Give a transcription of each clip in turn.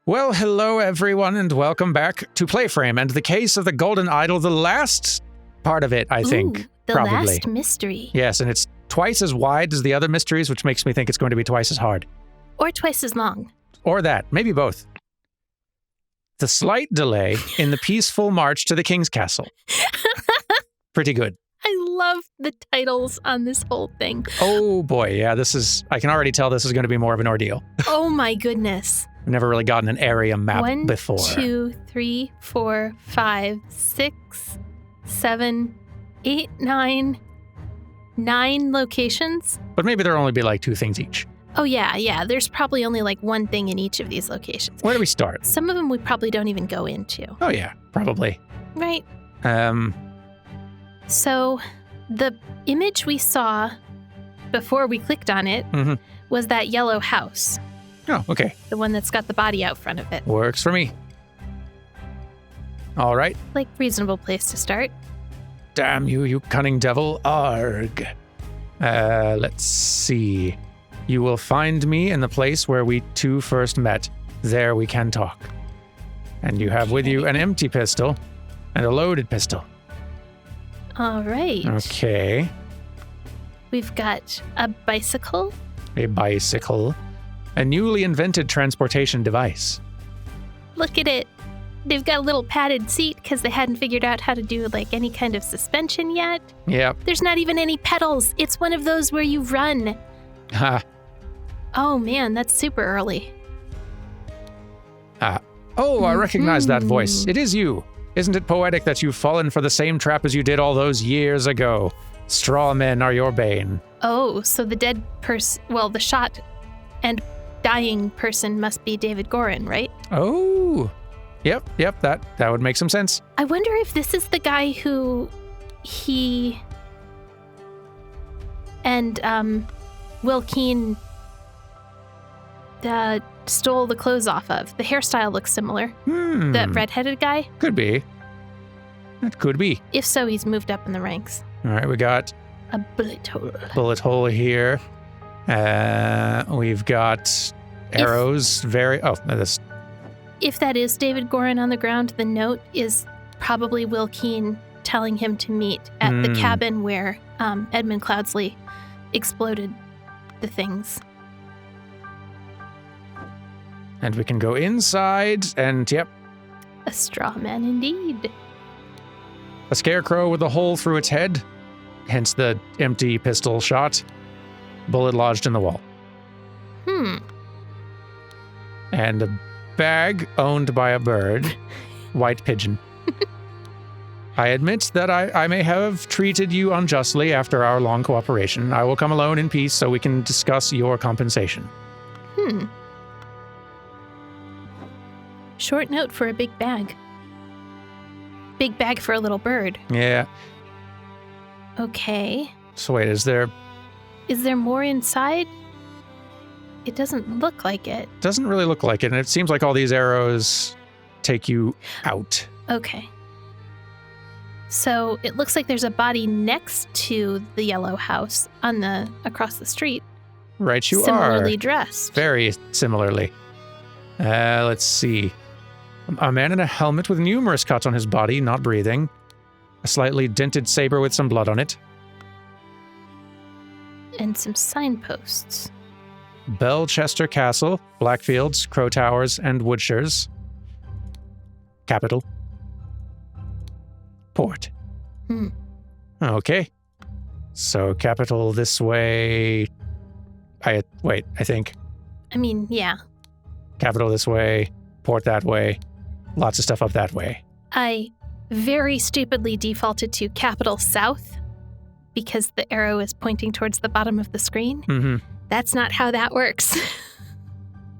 Well, hello everyone, and welcome back to PlayFrame and the case of the Golden Idol, the last part of it, I think. The probably. last mystery. Yes, and it's twice as wide as the other mysteries, which makes me think it's going to be twice as hard. Or twice as long. Or that, maybe both. The slight delay in the peaceful march to the King's Castle. Pretty good. I love the titles on this whole thing. Oh boy, yeah, I can already tell this is going to be more of an ordeal. Oh my goodness. I've never really gotten an area map before. 1, 2, 3, 4, 5, 6, 7, 8, 9 locations. But maybe there'll only be like 2 things each. Oh yeah. There's probably only like one thing in each of these locations. Where do we start? Some of them we probably don't even go into. Oh yeah, probably. Right. So the image we saw before we clicked on it was that yellow house. Oh, okay. The one that's got the body out front of it. Works for me. All right. Like, reasonable place to start. Damn you, you cunning devil. Arg. Let's see. You will find me in the place where we 2 first met. There we can talk. And you have with you an empty pistol and a loaded pistol. All right. Okay. We've got a bicycle. A bicycle. A newly invented transportation device. Look at it. They've got a little padded seat because they hadn't figured out how to do like any kind of suspension yet. Yep. There's not even any pedals. It's one of those where you run. Ha. Oh man, that's super early. Oh, I recognize that voice. It is you. Isn't it poetic that you've fallen for the same trap as you did all those years ago? Straw men are your bane. Oh, so the dead person, well, the shot and dying person must be David Gorin, right? Oh, yep, that would make some sense. I wonder if this is the guy who he and Will Keen stole the clothes off of. The hairstyle looks similar. That redheaded guy? Could be. That could be. If so, he's moved up in the ranks. All right, we got a bullet hole. Bullet hole here. We've got arrows. If that is David Gorin on the ground, the note is probably Will Keen telling him to meet at the cabin where Edmund Cloudsley exploded the things. And we can go inside, and yep. A straw man indeed. A scarecrow with a hole through its head, hence the empty pistol shot. Bullet lodged in the wall. And a bag owned by a bird. White pigeon. I admit that I may have treated you unjustly after our long cooperation. I will come alone in peace so we can discuss your compensation. Short note for a big bag. Big bag for a little bird. Yeah. Okay. So wait, is there more inside? It doesn't look like it. Doesn't really look like it, and it seems like all these arrows take you out. Okay. So it looks like there's a body next to the yellow house across the street. Right, you Similarly are. dressed. Very similarly. Let's see. A man in a helmet with numerous cuts on his body, not breathing. A slightly dented saber with some blood on it. And some signposts. Belchester Castle, Blackfields, Crow Towers, and Woodshires. Capital. Port. Okay. So capital this way. I think. I mean, yeah. Capital this way, port that way, lots of stuff up that way. I very stupidly defaulted to capital south because the arrow is pointing towards the bottom of the screen. That's not how that works.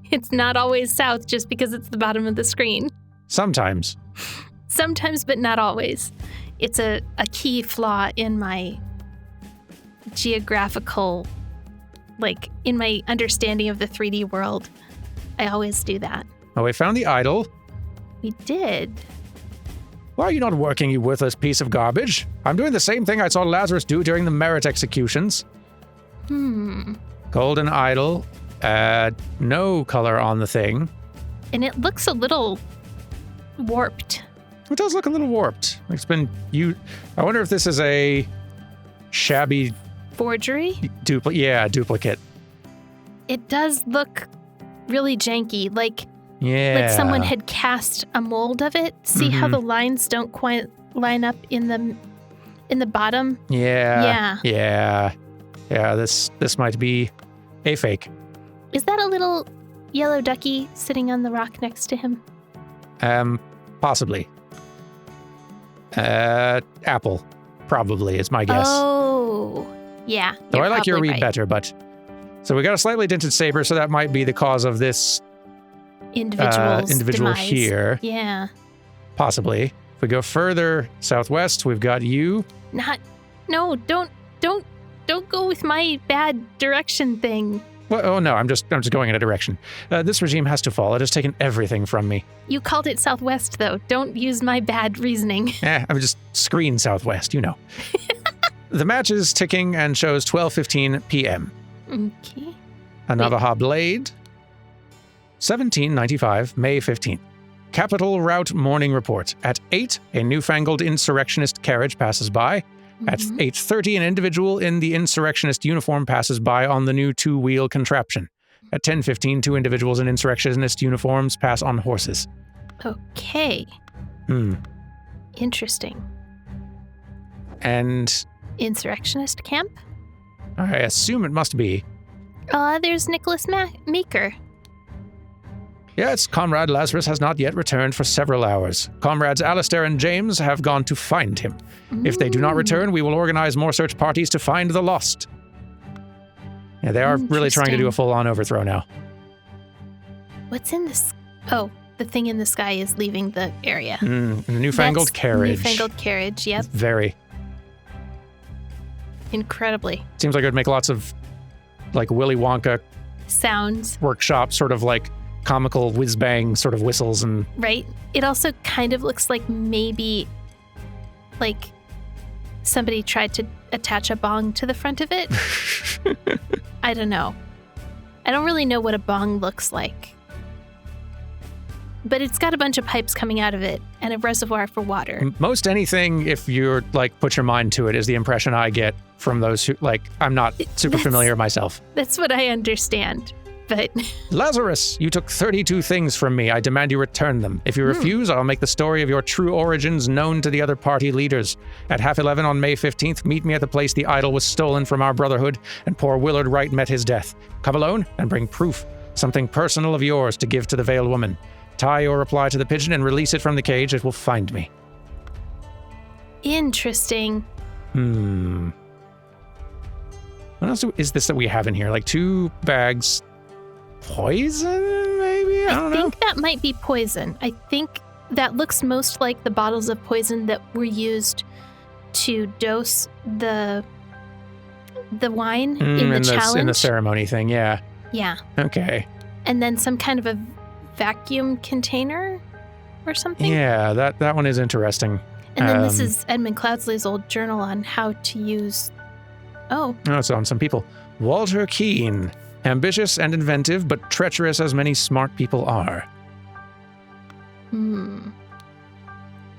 It's not always south just because it's the bottom of the screen. Sometimes. Sometimes, but not always. It's a key flaw in my geographical, like, in my understanding of the 3D world. I always do that. Oh, we found the idol. We did. Why are you not working, you worthless piece of garbage? I'm doing the same thing I saw Lazarus do during the merit executions. Hmm. Golden idol. No color on the thing. And it looks a little warped. It does look a little warped. It's been I wonder if this is a shabby Forgery? duplicate. It does look really janky, like someone had cast a mold of it. See how the lines don't quite line up in the bottom? Yeah. This might be a fake. Is that a little yellow ducky sitting on the rock next to him? Possibly. Apple, probably is my guess. Oh, yeah. Though I like your read right. better, but so we got a slightly dented saber, so that might be the cause of this individual demise. here. Yeah. Possibly. If we go further southwest, we've got you. No, don't go with my bad direction thing. Well, oh no, I'm just going in a direction. This regime has to fall. It has taken everything from me. You called it southwest, though. Don't use my bad reasoning. I'm just screen southwest, you know. The match is ticking and shows 12:15 p.m. Okay. A Navajo Blade, 1795, May 15th. Capital Route Morning Report. At 8, a newfangled insurrectionist carriage passes by. At 8:30, an individual in the insurrectionist uniform passes by on the new two-wheel contraption. At 10:15, two individuals in insurrectionist uniforms pass on horses. Okay. Interesting. And Insurrectionist camp? I assume it must be. There's Nicholas Meeker. Yes, Comrade Lazarus has not yet returned for several hours. Comrades Alistair and James have gone to find him. If they do not return, we will organize more search parties to find the lost. Yeah, they are really trying to do a full-on overthrow now. What's in this? Oh, the thing in the sky is leaving the area. The newfangled carriage. Newfangled carriage, yep. Very. Incredibly. Seems like it would make lots of, like, Willy Wonka sounds. Workshop, sort of like comical whiz-bang sort of whistles and... Right. It also kind of looks like maybe, like, somebody tried to attach a bong to the front of it. I don't know. I don't really know what a bong looks like. But it's got a bunch of pipes coming out of it and a reservoir for water. Most anything, if you're, like, put your mind to it, is the impression I get from those who, like, I'm not super familiar myself. That's what I understand. But Lazarus, you took 32 things from me. I demand you return them. If you refuse, I'll make the story of your true origins known to the other party leaders. At 11:30 on May 15th, meet me at the place the idol was stolen from our brotherhood and poor Willard Wright met his death. Come alone and bring proof, something personal of yours to give to the veiled woman. Tie your reply to the pigeon and release it from the cage. It will find me. Interesting. What else is this that we have in here? Like 2 bags... Poison, maybe? I don't know. I think that might be poison. I think that looks most like the bottles of poison that were used to dose the wine in the challenge. In the ceremony thing, yeah. Yeah. Okay. And then some kind of a vacuum container or something. Yeah, that one is interesting. And then this is Edmund Cloudsley's old journal on how to use... Oh, it's on some people. Walter Keane. Ambitious and inventive, but treacherous as many smart people are.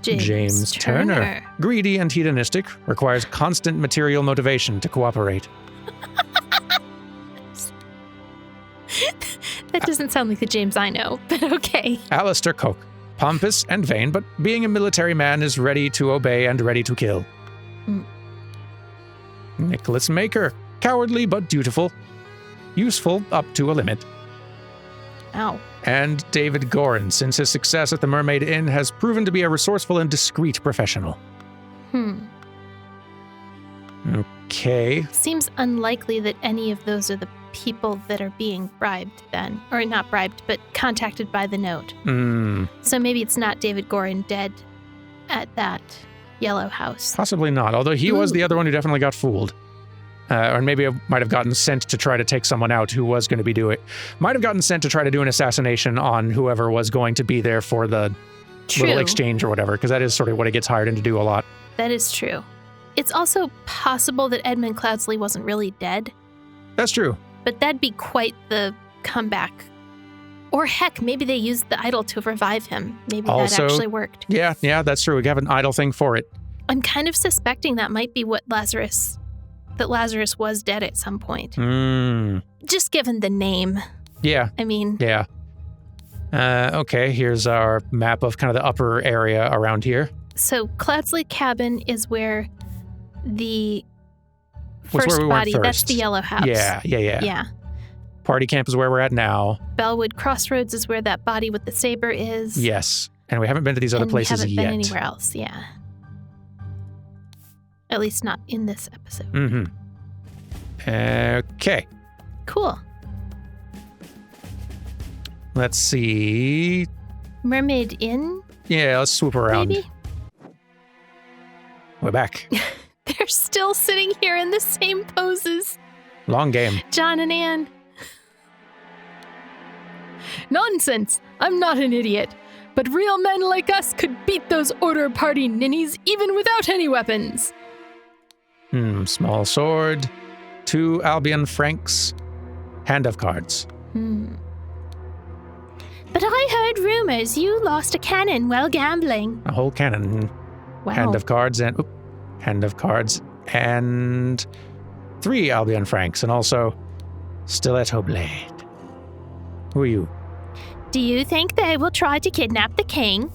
James Turner. Greedy and hedonistic, requires constant material motivation to cooperate. That doesn't sound like the James I know, but okay. Alistair Coke. Pompous and vain, but being a military man is ready to obey and ready to kill. Nicholas Maker. Cowardly but dutiful. Useful up to a limit. Ow. And David Gorin, since his success at the Mermaid Inn, has proven to be a resourceful and discreet professional. Okay. Seems unlikely that any of those are the people that are being bribed then. Or not bribed, but contacted by the note. So maybe it's not David Gorin dead at that yellow house. Possibly not, although he was the other one who definitely got fooled. Or maybe it might have gotten sent to try to take someone out who was going to be doing it. Might have gotten sent to try to do an assassination on whoever was going to be there for the little exchange or whatever, because that is sort of what he gets hired in to do a lot. That is true. It's also possible that Edmund Cloudsley wasn't really dead. That's true. But that'd be quite the comeback Or heck, maybe they used the idol to revive him. Maybe Also, that actually worked. Yeah, that's true. We have an idol thing for it. I'm kind of suspecting that might be what Lazarus was dead at some point. Just given the name. Yeah. I mean. Yeah. Okay, here's our map of kind of the upper area around here. So Cloudsley Cabin is where the Where first we went body, first. that's the yellow house. Yeah. Party camp is where we're at now. Bellwood Crossroads is where that body with the saber is. Yes. And we haven't been to these other places we haven't yet. been anywhere else, yeah. At least not in this episode. Okay. Cool. Let's see. Mermaid Inn? Yeah, let's swoop around. Maybe? We're back. They're still sitting here in the same poses. Long game. John and Anne. Nonsense! I'm not an idiot. But real men like us could beat those order party ninnies even without any weapons. Small sword. 2 Albion francs. Hand of cards. But I heard rumors you lost a cannon while gambling. A whole cannon. Wow. Hand of cards and 3 Albion francs, and also stiletto blade. Who are you? Do you think they will try to kidnap the king?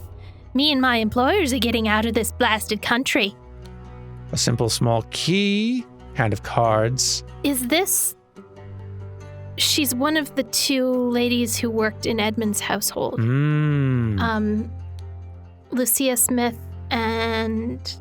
Me and my employers are getting out of this blasted country. A simple small key. Hand of cards. Is this... She's one of the 2 ladies who worked in Edmund's household. Lucia Smith and...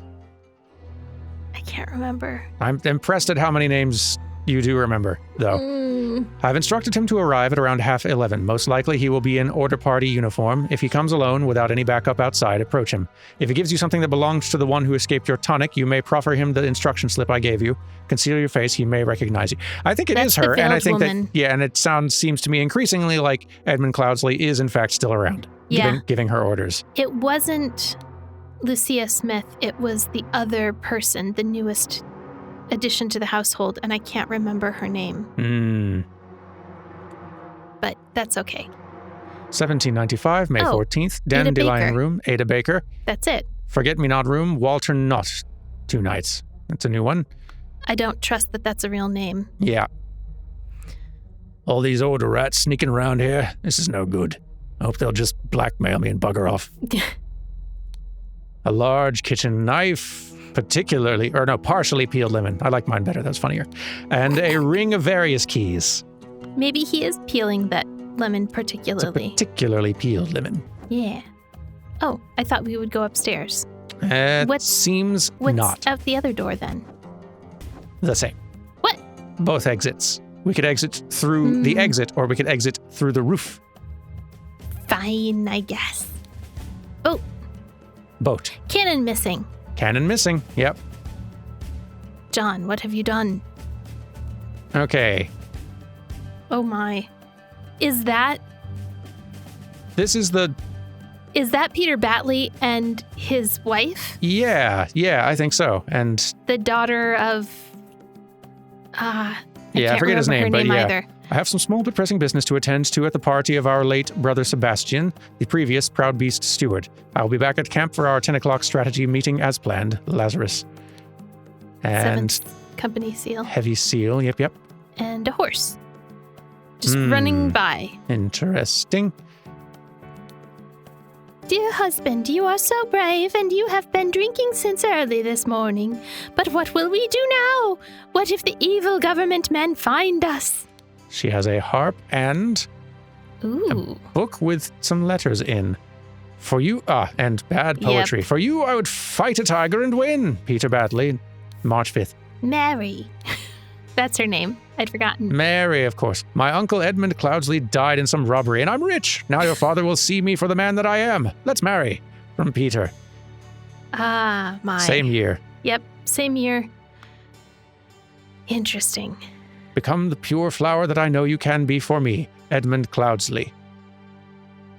I can't remember. I'm impressed at how many names you do remember, though. I've instructed him to arrive at around 11:30. Most likely he will be in order party uniform. If he comes alone without any backup outside, approach him. If he gives you something that belongs to the one who escaped your tonic, you may proffer him the instruction slip I gave you. Conceal your face, he may recognize you. I think That's is her, the and I veiled think woman. and it seems to me increasingly like Edmund Cloudsley is in fact still around, giving her orders. It wasn't Lucia Smith, it was the other person, the newest addition to the household, and I can't remember her name. But that's okay. 1795, May 14th, Ada Dandelion Baker. Room, Ada Baker. That's it. Forget-Me-Not Room, Walter Knott. 2 nights. That's a new one. I don't trust that that's a real name. Yeah. All these order rats sneaking around here. This is no good. I hope they'll just blackmail me and bugger off. A large kitchen knife, partially peeled lemon. I like mine better, that's funnier. And a ring of various keys. Maybe he is peeling that lemon particularly. It's a particularly peeled lemon. Yeah. Oh, I thought we would go upstairs. Seems What's not out the other door then? the same. What? Both exits. We could exit through the exit, or we could exit through the roof. Fine, I guess. Oh, Boat. cannon missing. Cannon missing. Yep. John, what have you done? Okay. Oh my. Is that This is the... Peter Batley and his wife? Yeah, I think so. And... The daughter of... I forget his name, but yeah. either. I have some small but pressing business to attend to at the party of our late brother Sebastian, the previous Proud Beast steward. I will be back at camp for our 10 o'clock strategy meeting as planned. Lazarus. And... 7th Company seal. Heavy seal, yep. And a horse. Just running by. Interesting. Dear husband, you are so brave, and you have been drinking since early this morning. But what will we do now? What if the evil government men find us? She has a harp and Ooh. a book with some letters in. For you, and bad poetry. Yep. For you, I would fight a tiger and win. Peter Batley, March 5th. Mary. That's her name. I'd forgotten. Mary, of course. My uncle Edmund Cloudsley died in some robbery, and I'm rich. Now your father will see me for the man that I am. Let's marry. From Peter. Ah, my. Same year. Yep, same year. Interesting. Become the pure flower that I know you can be for me, Edmund Cloudsley.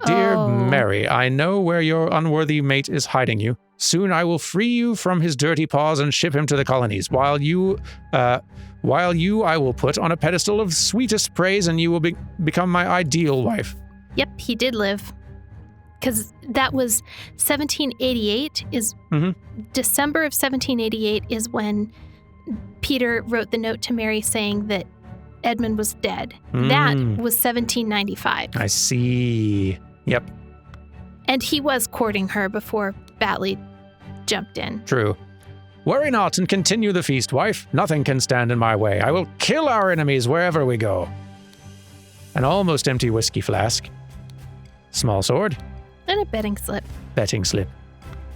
Dear Oh. Mary, I know where your unworthy mate is hiding you. Soon I will free you from his dirty paws and ship him to the colonies. While you I will put on a pedestal of sweetest praise, and you will become my ideal wife. Yep, he did live. Because that was 1788 is... December of 1788 is when Peter wrote the note to Mary saying that Edmund was dead. That was 1795. I see. Yep. And he was courting her before Batley jumped in. True. Worry not and continue the feast, wife. Nothing can stand in my way. I will kill our enemies wherever we go. An almost empty whiskey flask. Small sword. And a betting slip. Betting slip.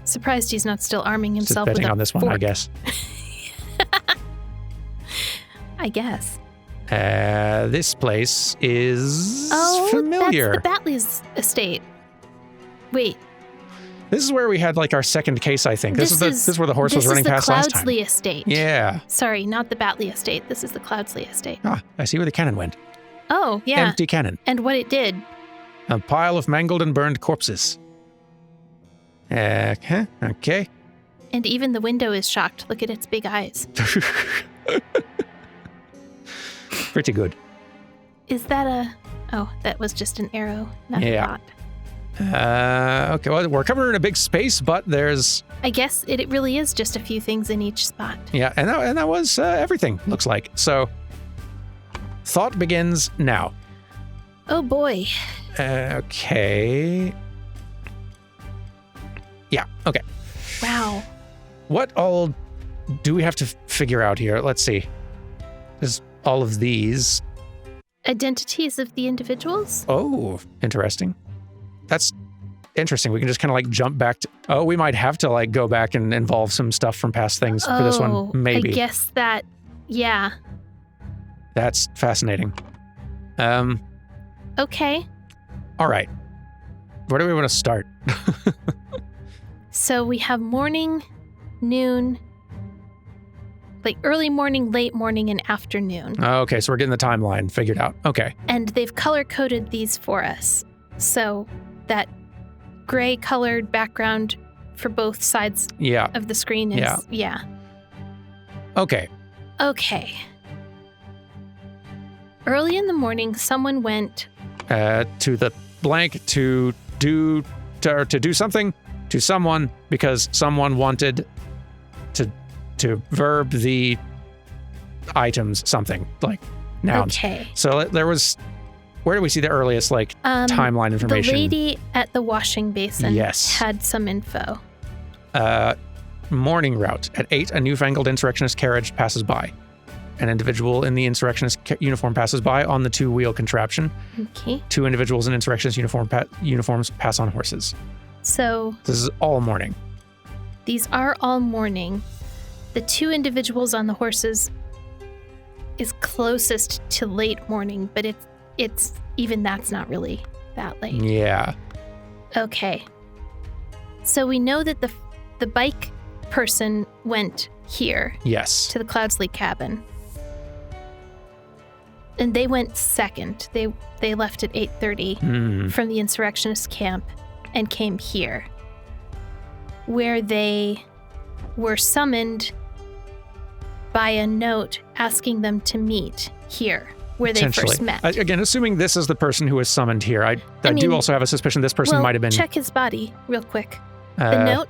Surprised he's not still arming Just himself betting with a on this fork. one, I guess. I guess. This place is familiar. That's the Batley's estate. Wait. This is where we had like our second case, I think. This is where the horse was running past last time. This is the Cloudsley estate. Yeah. Sorry, not the Batley estate. This is the Cloudsley estate. Ah, I see where the cannon went. Oh, yeah. Empty cannon. And what it did. A pile of mangled and burned corpses. Okay. And even the window is shocked. Look at its big eyes. Pretty good. Is that a... Oh, that was just an arrow, not a dot. Okay, well, we're covering a big space, but there's... I guess it really is just a few things in each spot. Yeah, and that was everything, looks like. So, thought begins now. Oh, boy. Okay. Yeah, okay. Wow. What all do we have to figure out here? Let's see. There's all of these. Identities of the individuals? Oh, interesting. That's interesting. We can just kind of like jump back to... Oh, we might have to like go back and involve some stuff from past things for this one, maybe. I guess that... Yeah. That's fascinating. Okay. All right. Where do we want to start? So we have morning, noon, like early morning, late morning, and afternoon. Okay, so we're getting the timeline figured out. Okay. And they've color-coded these for us. So that gray-colored background for both sides of the screen is... Yeah. Okay. Early in the morning, someone went... to the blank to do something to someone because someone wanted to verb the items something like nouns. Okay. So there was, where do we see the earliest like timeline information? The lady at the washing basin had some info. Morning route. At 8, a newfangled insurrectionist carriage passes by. An individual in the insurrectionist uniform passes by on the 2-wheel contraption. Okay. 2 individuals in insurrectionist uniforms pass on horses. So... This is all morning. These are all morning. The 2 individuals on the horses is closest to late morning, but it's even that's not really that late. Yeah. Okay. So we know that the bike person went here. Yes. To the Cloudsley cabin. And they went second. They left at 8:30 from the insurrectionist camp and came here, where they were summoned by a note asking them to meet here, where they first met. Again, assuming this is the person who was summoned here, I do also have a suspicion this person might have been... check his body real quick. The note?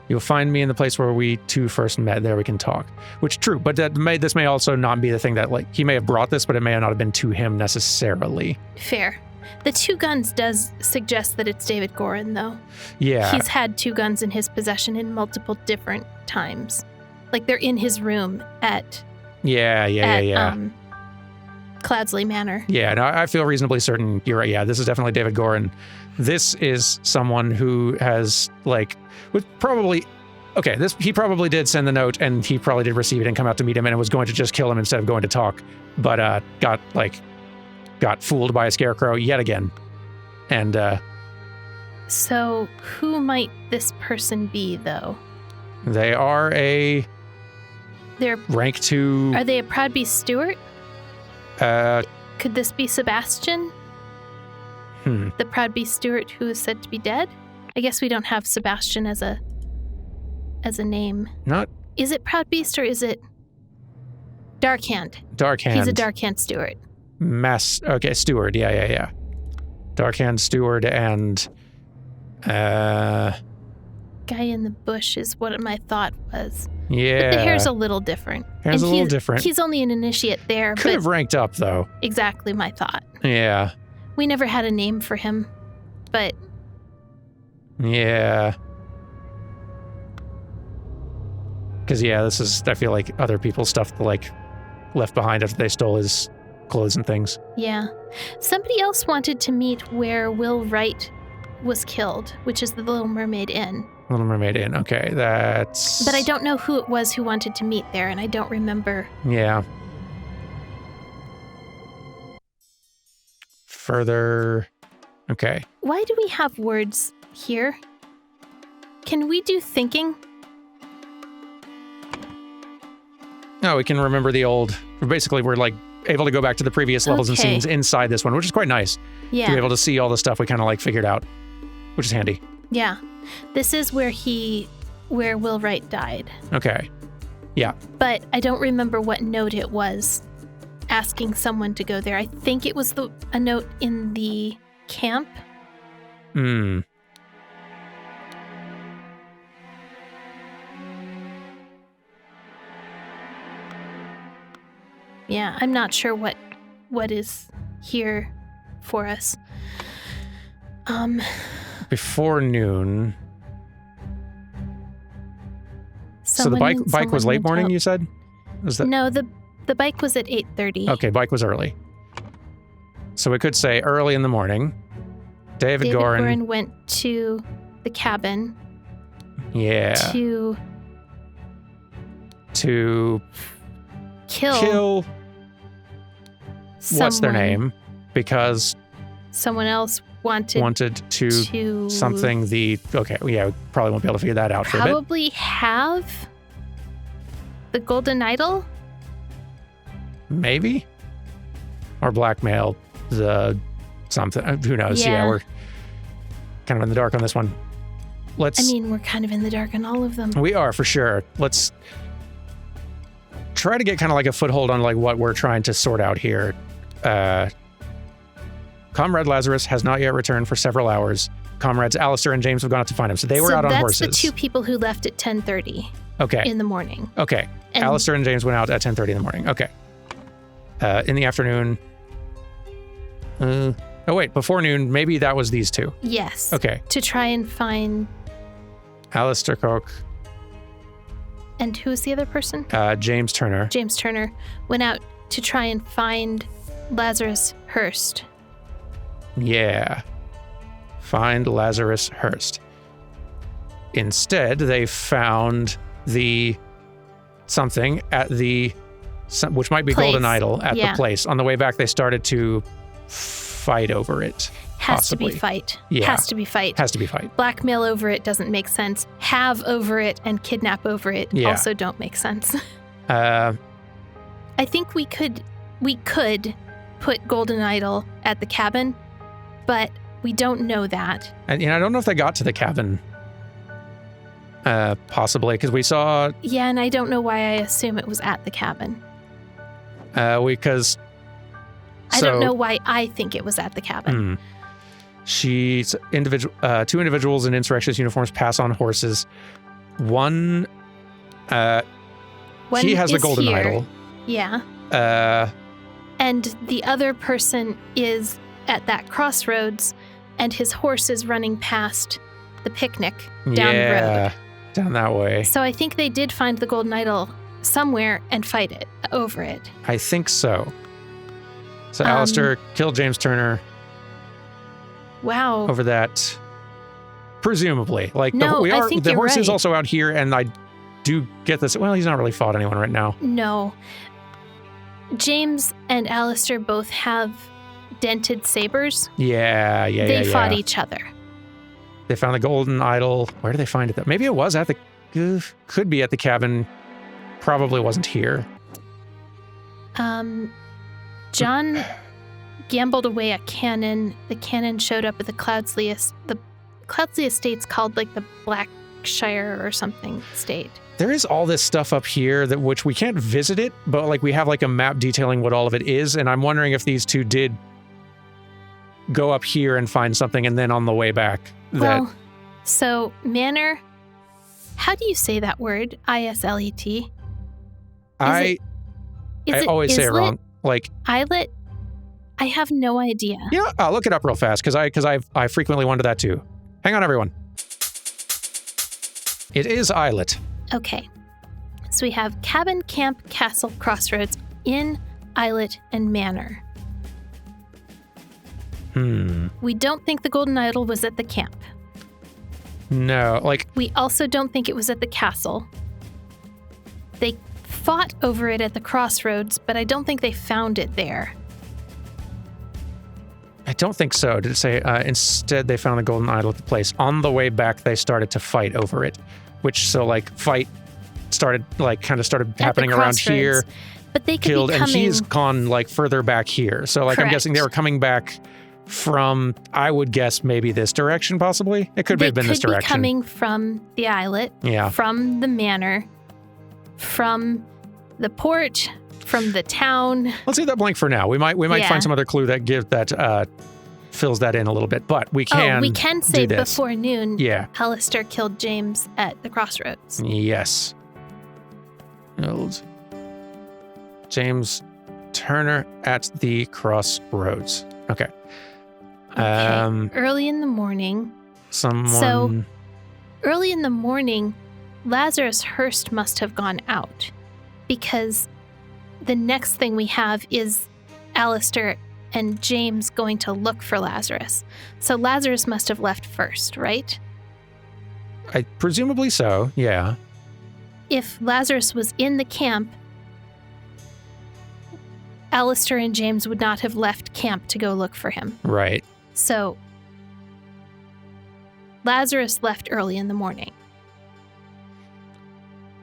You'll find me in the place where we 2 first met. There we can talk. Which, true, but this may also not be the thing that, like, he may have brought this, but it may not have been to him necessarily. Fair. The 2 guns does suggest that it's David Gorin, though. Yeah. He's had 2 guns in his possession in multiple different times. Like, they're in his room at Cloudsley Manor. Yeah, no, I feel reasonably certain you're right. Yeah, this is definitely David Gorin. This is someone who has, like, would probably... Okay, he probably did send the note, and he probably did receive it and come out to meet him, and was going to just kill him instead of going to talk, but got fooled by a scarecrow yet again. And, So, who might this person be, though? They are They're... rank 2... Are they a Proud Beast Stewart? Could this be Sebastian? The Proud Beast Stewart who is said to be dead? I guess we don't have Sebastian as a name. Not... Is it Proud Beast or is it Darkhand? Darkhand. He's a Darkhand Stewart. Okay, Stewart. Yeah. Darkhand Steward and guy in the bush is what my thought was. Yeah. But the hair's a little different. Hair's a little different. He's only an initiate there. Could have ranked up, though. Exactly my thought. Yeah. We never had a name for him, but... Yeah. Because, yeah, this is, I feel like, other people's stuff, like, left behind after they stole his clothes and things. Yeah. Somebody else wanted to meet where Will Wright was killed, which is the Little Mermaid Inn. Little Mermaid Inn, okay, that's... But I don't know who it was who wanted to meet there, and I don't remember. Yeah. Further... Okay. Why do we have words here? Can we do thinking? No, we can remember the old... Basically, we're, like, able to go back to the previous levels and scenes inside this one, which is quite nice. Yeah. To be able to see all the stuff we kind of, like, figured out, which is handy. Yeah. This is where Will Wright died. Okay. Yeah. But I don't remember what note it was asking someone to go there. I think it was a note in the camp. Hmm. Yeah, I'm not sure what is here for us. Before noon. So the bike was late morning, you said? Was that? No, the bike was at 8:30. Okay, bike was early. So we could say early in the morning. David Gorin went to the cabin. Yeah. To kill what's their name? Because someone else wanted to something okay, yeah, we probably won't be able to figure that out for a bit. Probably have the golden idol? Maybe? Or blackmail the something. Who knows? Yeah, we're kind of in the dark on this one. We're kind of in the dark on all of them. We are, for sure. Let's try to get kind of like a foothold on like what we're trying to sort out here. Comrade Lazarus has not yet returned for several hours. Comrades Alistair and James have gone out to find him. So they were out on horses. That's the two people who left at 10:30 in the morning. Okay. And Alistair and James went out at 10:30 in the morning. Okay. In the afternoon... oh, wait. Before noon, maybe that was these two. Yes. Okay. To try and find... Alistair Koch. And who's the other person? James Turner. James Turner went out to try and find Lazarus Hurst. Yeah. Find Lazarus Hurst. Instead, they found something at which might be Golden Idol at the place. On the way back, they started to fight over it. Has to be fight. Yeah. Has to be fight. Has to be fight. Blackmail over it doesn't make sense. Have over it and kidnap over it also don't make sense. I think we could put Golden Idol at the cabin, but we don't know that. And I don't know if they got to the cabin. Possibly, because we saw... Yeah, and I don't know why I assume it was at the cabin. Because... I don't know why I think it was at the cabin. Two individuals in insurrectionist uniforms pass on horses. One he has the Golden Idol. Yeah. And the other person is at that crossroads, and his horse is running past the picnic down the road. Down that way. So I think they did find the Golden Idol somewhere and fight over it. I think so. So Alistair killed James Turner. Wow. Over that. Presumably. Like, I think the horse right. is also out here, and I do get this. Well, he's not really fought anyone right now. No. James and Alistair both have dented sabers. Yeah. They fought each other. They found the Golden Idol. Where did they find it, though? Maybe it was at could be at the cabin. Probably wasn't here. John gambled away a cannon. The cannon showed up at the Cloudsley Estate's called like the Blackshire or something state. There is all this stuff up here which we can't visit it, but like we have like a map detailing what all of it is, and I'm wondering if these two did go up here and find something, and then on the way back. So manor. How do you say that word? Islet. I always say it wrong. Like islet. I have no idea. I'll look it up real fast because I frequently wonder that too. Hang on, everyone. It is islet. Okay. So we have cabin, camp, castle, crossroads, inn, islet, and manor. We don't think the golden idol was at the camp. No, we also don't think it was at the castle. They fought over it at the crossroads, but I don't think they found it there. I don't think so. Did it say instead they found the golden idol at the place? On the way back, they started to fight over it, which fight started happening around here. But they could killed, be coming... and he's gone further back here. So I'm guessing they were coming back from, I would guess, maybe this direction, possibly. It could have been this direction. They could be coming from the islet, from the manor, from the port, from the town. Let's leave that blank for now. We might find some other clue that fills that in a little bit, but we can say before noon. Alistair killed James at the crossroads. Yes. Killed James Turner at the crossroads. Okay. Early in the morning. Early in the morning, Lazarus Hurst must have gone out, because the next thing we have is Alistair and James going to look for Lazarus. So Lazarus must have left first, right? Presumably so, yeah. If Lazarus was in the camp, Alistair and James would not have left camp to go look for him. Right. So Lazarus left early in the morning.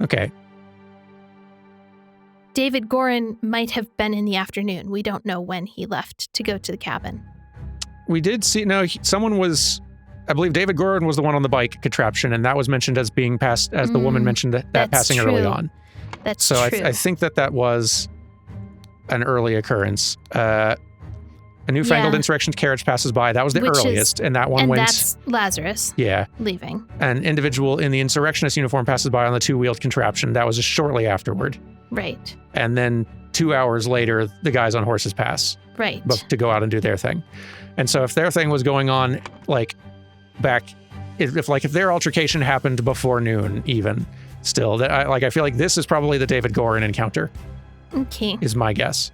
Okay. David Gorin might have been in the afternoon. We don't know when he left to go to the cabin. We did see, someone was, I believe David Gorin was the one on the bike contraption, and that was mentioned as being passed, as the woman mentioned that passing true. Early on. That's so true. I think that was an early occurrence. A newfangled insurrection carriage passes by. That was the earliest, and that one went... And that's Lazarus leaving. An individual in the insurrectionist uniform passes by on the two-wheeled contraption. That was just shortly afterward. Right. And then 2 hours later, the guys on horses pass. Right. To go out and do their thing. And so if their thing was going on, back... If their altercation happened before noon, even, still, I feel like this is probably the David Gorin encounter. Okay. Is my guess.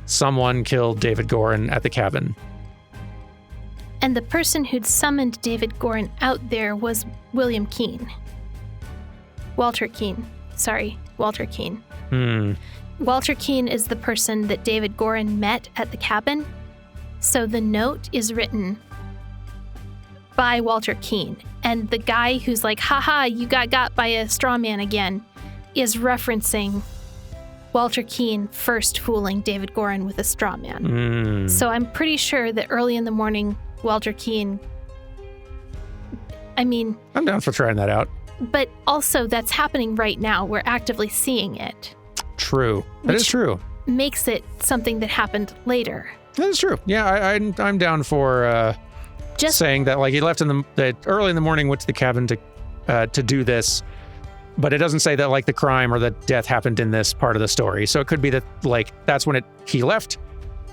Someone killed David Gorin at the cabin. And the person who'd summoned David Gorin out there was William Keene. Walter Keene. Sorry, Walter Keene. Walter Keene is the person that David Gorin met at the cabin. So the note is written by Walter Keene. And the guy who's like, haha, you got by a straw man again, is referencing Walter Keene first fooling David Gorin with a straw man. So I'm pretty sure that early in the morning, Walter Keene... I'm down for trying that out. But also, that's happening right now. We're actively seeing it. True. That is true. Makes it something that happened later. That is true. Yeah, I'm down for just saying that he left early in the morning, went to the cabin to do this. But it doesn't say that the crime or the death happened in this part of the story. So it could be that that's when he left,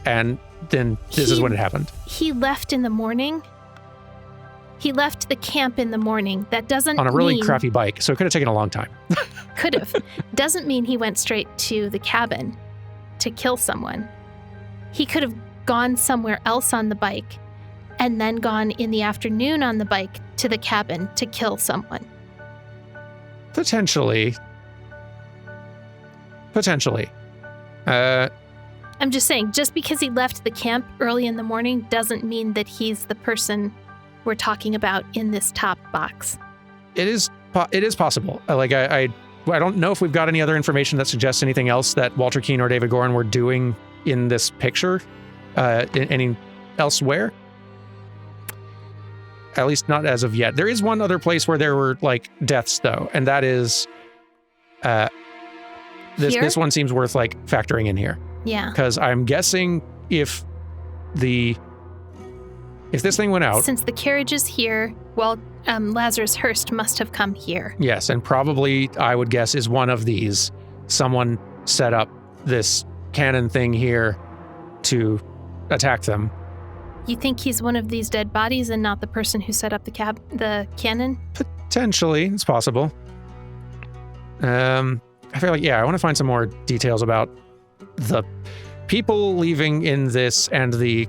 and then this is when it happened. He left in the morning. He left the camp in the morning. That doesn't on a really crappy bike, so it could have taken a long time. Could have. Doesn't mean he went straight to the cabin to kill someone. He could have gone somewhere else on the bike and then gone in the afternoon on the bike to the cabin to kill someone. Potentially. I'm just saying, just because he left the camp early in the morning doesn't mean that he's the person we're talking about in this top box. It is possible. I don't know if we've got any other information that suggests anything else that Walter Keene or David Gorin were doing in this picture, any elsewhere. At least not as of yet. There is one other place where there were deaths though, and that is this one seems worth factoring in here. Yeah. Because I'm guessing if if this thing went out... Since the carriage is here, well, Lazarus Hurst must have come here. Yes, and probably, I would guess, is one of these. Someone set up this cannon thing here to attack them. You think he's one of these dead bodies and not the person who set up the cannon? Potentially, it's possible. I feel like, I want to find some more details about the people leaving in this and the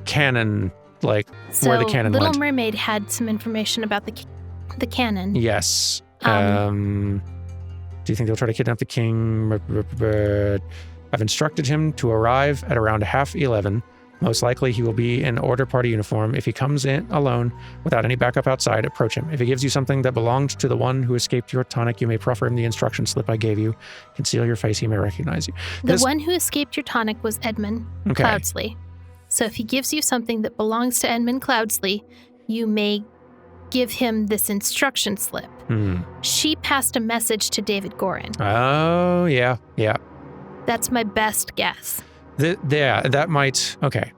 cannon, like where the cannon Little went. Mermaid had some information about the cannon. Yes. Do you think they'll try to kidnap the king? I've instructed him to arrive at around 11:30. Most likely he will be in order party uniform. If he comes in alone without any backup outside, approach him. If he gives you something that belonged to the one who escaped your tonic, you may proffer him the instruction slip I gave you. Conceal your face, he may recognize you. The one who escaped your tonic was Edmund Cloudsley. So if he gives you something that belongs to Edmund Cloudsley, you may give him this instruction slip. She passed a message to David Gorin. Oh, yeah. That's my best guess. That might... Okay.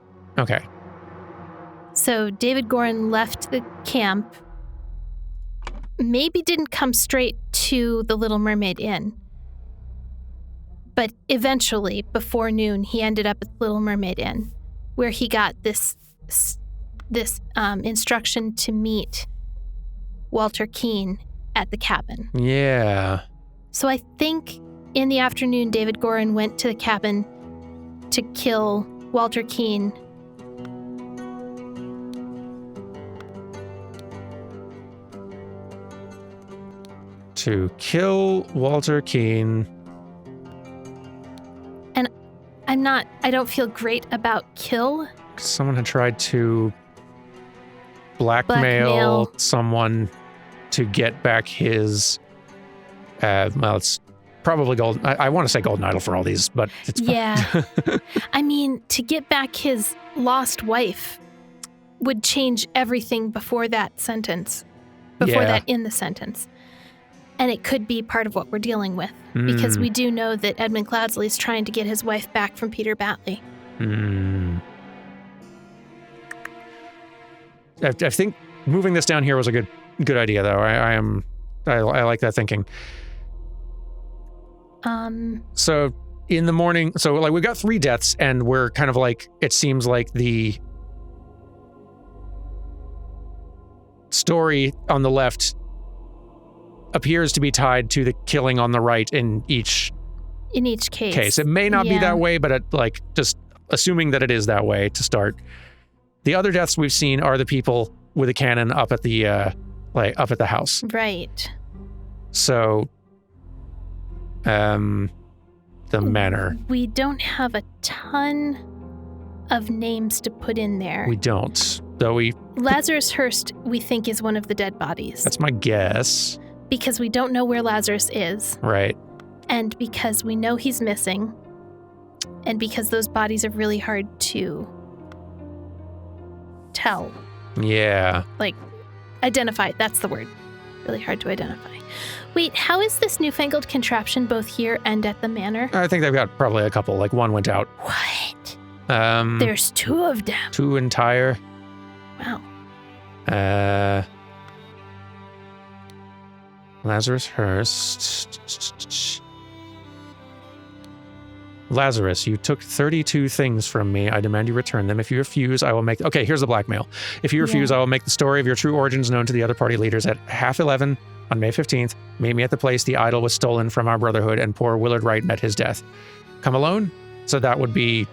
So David Gorin left the camp, maybe didn't come straight to the Little Mermaid Inn, but eventually, before noon, he ended up at the Little Mermaid Inn, where he got this instruction to meet Walter Keane at the cabin. Yeah. So I think in the afternoon, David Gorin went to the cabin to kill Walter Keane. To kill Walter Keane. And I don't feel great about kill. Someone had tried to blackmail someone to get back his, it's probably gold. I want to say golden idol for all these, but it's... Yeah. I mean, to get back his lost wife would change everything before that sentence. That in the sentence. And it could be part of what we're dealing with. Because we do know that Edmund Cloudsley is trying to get his wife back from Peter Batley. I think moving this down here was a good idea, though. I like that thinking. So in the morning, we've got 3 deaths, and we're kind of like, it seems like the story on the left appears to be tied to the killing on the right in each case. It may not be that way, but just assuming that it is that way to start. The other deaths we've seen are the people with a cannon up at the up at the house. Right. So the manor. We don't have a ton of names to put in there. We don't. Though Lazarus Hurst, we think, is one of the dead bodies. That's my guess. Because we don't know where Lazarus is. Right. And because we know he's missing. And because those bodies are really hard to tell. Yeah. Identify. That's the word. Really hard to identify. Wait, how is this newfangled contraption both here and at the manor? I think they've got probably a couple. One went out. What? There's 2 of them. 2 entire. Wow. Lazarus Hurst. Lazarus, you took 32 things from me. I demand you return them. If you refuse, I will make... Okay, here's the blackmail. If you refuse, I will make the story of your true origins known to the other party leaders at 11:30 on May 15th. Meet me at the place the idol was stolen from our brotherhood and poor Willard Wright met his death. Come alone? So that would be...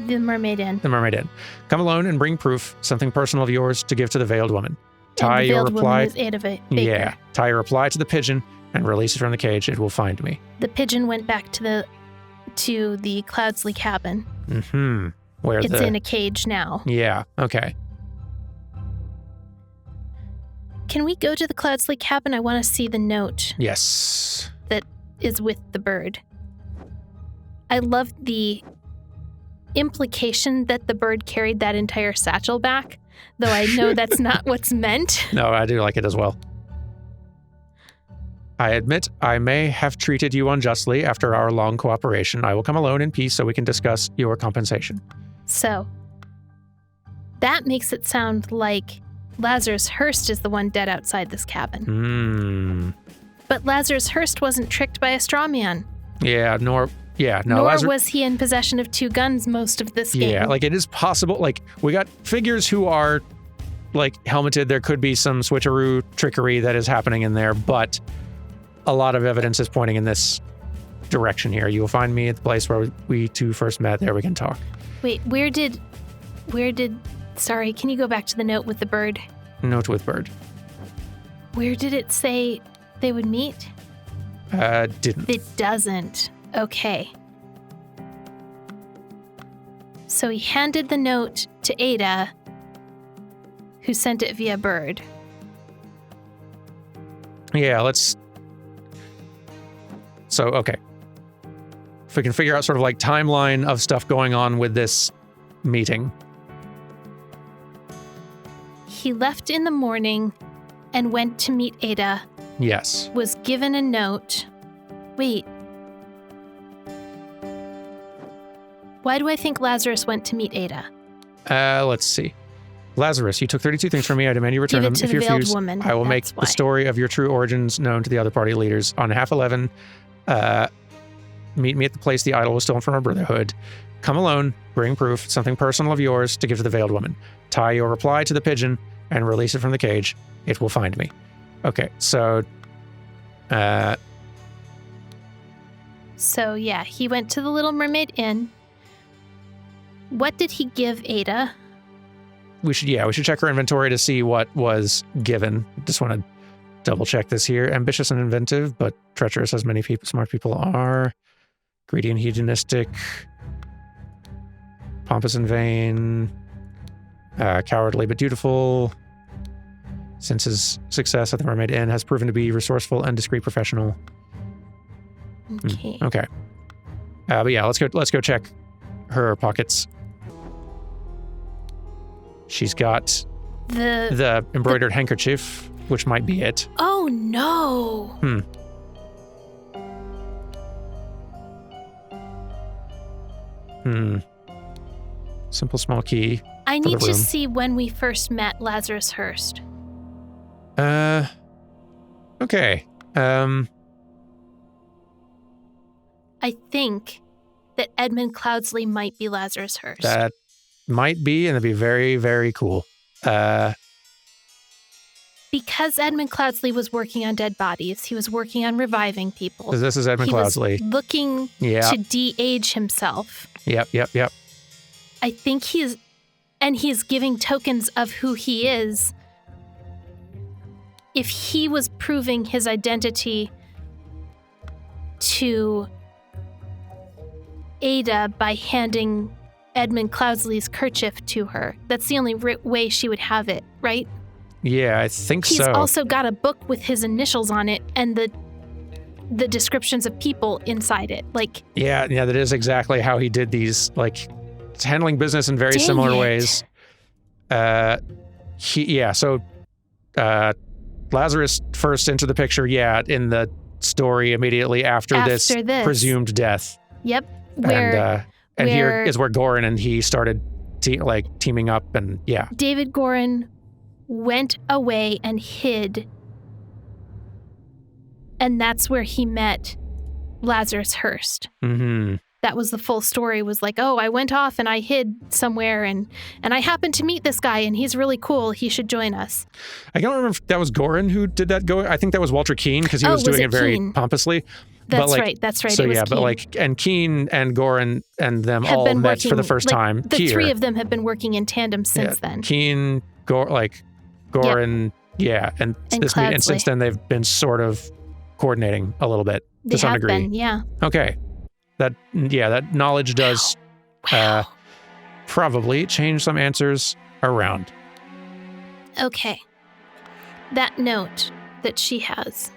The Mermaid Inn. The Mermaid Inn. Come alone and bring proof, something personal of yours to give to the veiled woman. Tie your reply... Yeah. Tie your reply to the pigeon and release it from the cage. It will find me. The pigeon went back to the Cloudsley cabin. Mm-hmm. Where it's in a cage now. Yeah, okay. Can we go to the Cloudsley cabin? I want to see the note. Yes. That is with the bird. I love the implication that the bird carried that entire satchel back, though I know that's not what's meant. No, I do like it as well. I admit I may have treated you unjustly after our long cooperation. I will come alone in peace so we can discuss your compensation. So, That makes it sound like Lazarus Hurst is the one dead outside this cabin. But Lazarus Hurst wasn't tricked by a straw man. Yeah, nor was he in possession of 2 guns most of this game. Yeah, like it is possible. Like we got figures who are like helmeted. There could be some switcheroo trickery that is happening in there, but a lot of evidence is pointing in this direction here. You will find me at the place where we 2 first met. There we can talk. Wait, sorry, can you go back to the note with the bird? Note with bird. Where did it say they would meet? Didn't. It doesn't. Okay. So he handed the note to Ada, who sent it via bird. Yeah, okay. If we can figure out sort of like timeline of stuff going on with this meeting. He left in the morning and went to meet Ada. Yes. Was given a note. Wait. Why do I think Lazarus went to meet Ada? Let's see. Lazarus, you took 32 things from me. I demand you return them. Give it If to you the veiled refuse, woman. I will make That's the why. story of your true origins known to the other party leaders. On 11:30, meet me at the place the idol was stolen from our brotherhood. Come alone, bring proof, something personal of yours to give to the veiled woman. Tie your reply to the pigeon and release it from the cage. It will find me. Okay, so... So, yeah, he went to the Little Mermaid Inn. What did he give Ada? We should check her inventory to see what was given. Just want to double check this here. Ambitious and inventive, but treacherous as many smart people are. Greedy and hedonistic. Pompous and vain. Cowardly but dutiful. Since his success at the Mermaid Inn has proven to be resourceful and discreet professional. Okay. Okay. But yeah, let's go check her pockets. She's got the embroidered handkerchief, which might be it. Oh no. Simple small key. I need to see when we first met Lazarus Hurst. Okay. I think that Edmund Cloudsley might be Lazarus Hurst. That might be, and it'd be very, very cool. Because Edmund Cloudsley was working on dead bodies, he was working on reviving people. Because this is Edmund Cloudsley. He was looking to de-age himself. Yep. I think he's giving tokens of who he is. If he was proving his identity to Ada by handing Edmund Cloudsley's kerchief to her, that's the only way she would have it, right? Yeah, I think He's so. He's also got a book with his initials on it and the descriptions of people inside it. Like, yeah, that is exactly how he did these. Like, it's handling business in very similar ways. So Lazarus first into the picture, in the story immediately after this presumed death. Yep. And here is where Goran and he started teaming up, and David Goran went away and hid. And that's where he met Lazarus Hurst. Mm-hmm. That was the full story, was like, oh, I went off and I hid somewhere and I happened to meet this guy and he's really cool. He should join us. I don't remember if that was Goran who did that. I think that was Walter Keane, because he was doing it very pompously. That's right. So it was Keane. But and Keane and Goran and them all met for the first time. The three of them have been working in tandem since then. Keane, Goran, and since then they've been sort of coordinating a little bit to some degree. Been, yeah. Okay. That knowledge does probably change some answers around. Okay. That note that she has.